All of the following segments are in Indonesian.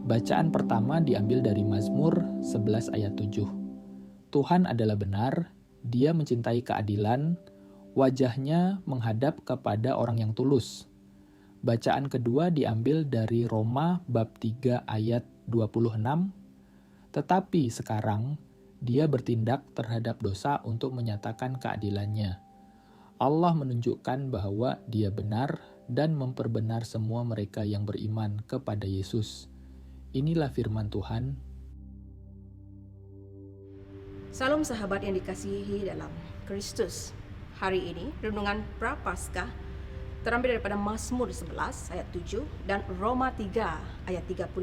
Bacaan pertama diambil dari Mazmur 11 ayat 7. Tuhan adalah benar, Dia mencintai keadilan, wajahnya menghadap kepada orang yang tulus. Bacaan kedua diambil dari Roma bab 3 ayat 26. Tetapi sekarang Dia bertindak terhadap dosa untuk menyatakan keadilannya. Allah menunjukkan bahwa Dia benar dan memperbenar semua mereka yang beriman kepada Yesus. Inilah firman Tuhan. Salam sahabat yang dikasihi dalam Kristus. Hari ini renungan Prapaskah terambil daripada Mazmur 11 ayat 7 dan Roma 3 ayat 36.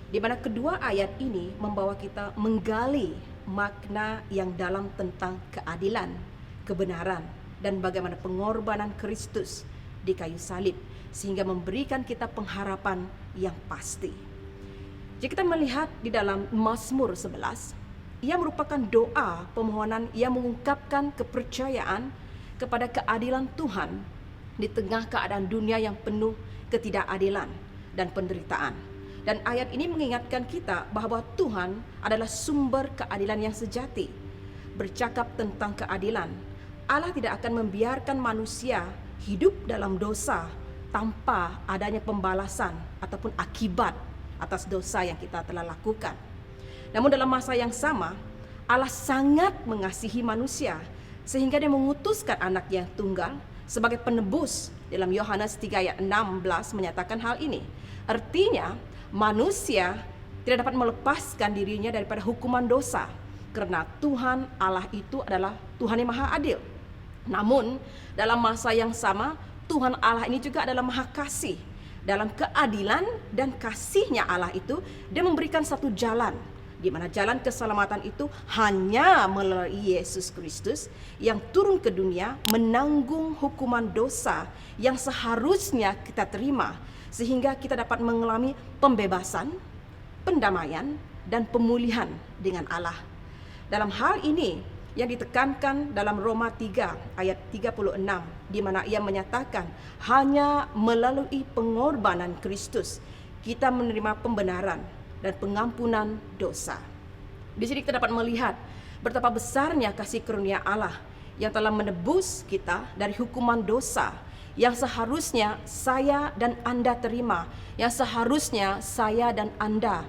Di mana kedua ayat ini membawa kita menggali makna yang dalam tentang keadilan, kebenaran, dan bagaimana pengorbanan Kristus di kayu salib sehingga memberikan kita pengharapan yang pasti. Jika kita melihat di dalam Mazmur 11, ia merupakan doa permohonan yang mengungkapkan kepercayaan kepada keadilan Tuhan di tengah keadaan dunia yang penuh ketidakadilan dan penderitaan. Dan ayat ini mengingatkan kita bahwa Tuhan adalah sumber keadilan yang sejati. Bercakap tentang keadilan, Allah tidak akan membiarkan manusia hidup dalam dosa tanpa adanya pembalasan ataupun akibat atas dosa yang kita telah lakukan. Namun dalam masa yang sama, Allah sangat mengasihi manusia sehingga Dia mengutuskan anak yang tunggal sebagai penebus. Dalam Yohanes 3 ayat 16 menyatakan hal ini. Artinya manusia tidak dapat melepaskan dirinya daripada hukuman dosa karena Tuhan Allah itu adalah Tuhan yang maha adil. Namun dalam masa yang sama, Tuhan Allah ini juga adalah maha kasih. Dalam keadilan dan kasihnya Allah itu, Dia memberikan satu jalan, di mana jalan keselamatan itu hanya melalui Yesus Kristus yang turun ke dunia menanggung hukuman dosa yang seharusnya kita terima, sehingga kita dapat mengalami pembebasan, pendamaian, dan pemulihan dengan Allah. Dalam hal ini yang ditekankan dalam Roma 3 ayat 36, di mana ia menyatakan hanya melalui pengorbanan Kristus kita menerima pembenaran dan pengampunan dosa. Di sini kita dapat melihat betapa besarnya kasih karunia Allah yang telah menebus kita dari hukuman dosa yang seharusnya saya dan Anda terima, yang seharusnya saya dan Anda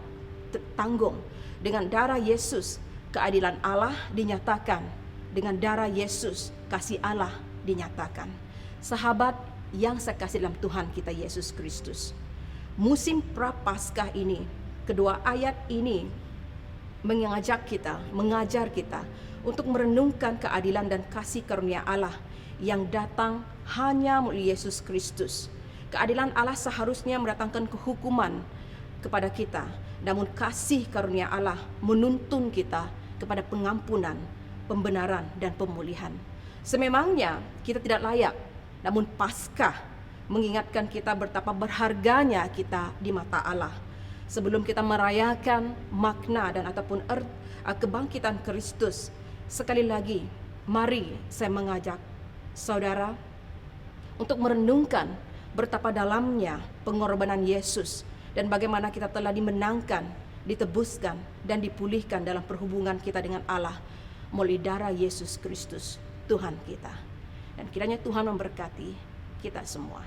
tanggung. Dengan darah Yesus, keadilan Allah dinyatakan. Dengan darah Yesus, kasih Allah dinyatakan. Sahabat yang saya kasih dalam Tuhan kita Yesus Kristus, musim Prapaskah ini, kedua ayat ini mengajar kita untuk merenungkan keadilan dan kasih karunia Allah yang datang hanya melalui Yesus Kristus. Keadilan Allah seharusnya mendatangkan kehukuman kepada kita, namun kasih karunia Allah menuntun kita kepada pengampunan, pembenaran, dan pemulihan. Sememangnya kita tidak layak, namun Paskah mengingatkan kita betapa berharganya kita di mata Allah. Sebelum kita merayakan makna dan ataupun kebangkitan Kristus, sekali lagi mari saya mengajak saudara untuk merenungkan betapa dalamnya pengorbanan Yesus dan bagaimana kita telah dimenangkan, ditebuskan, dan dipulihkan dalam perhubungan kita dengan Allah melalui darah Yesus Kristus, Tuhan kita. Dan kiranya Tuhan memberkati kita semua.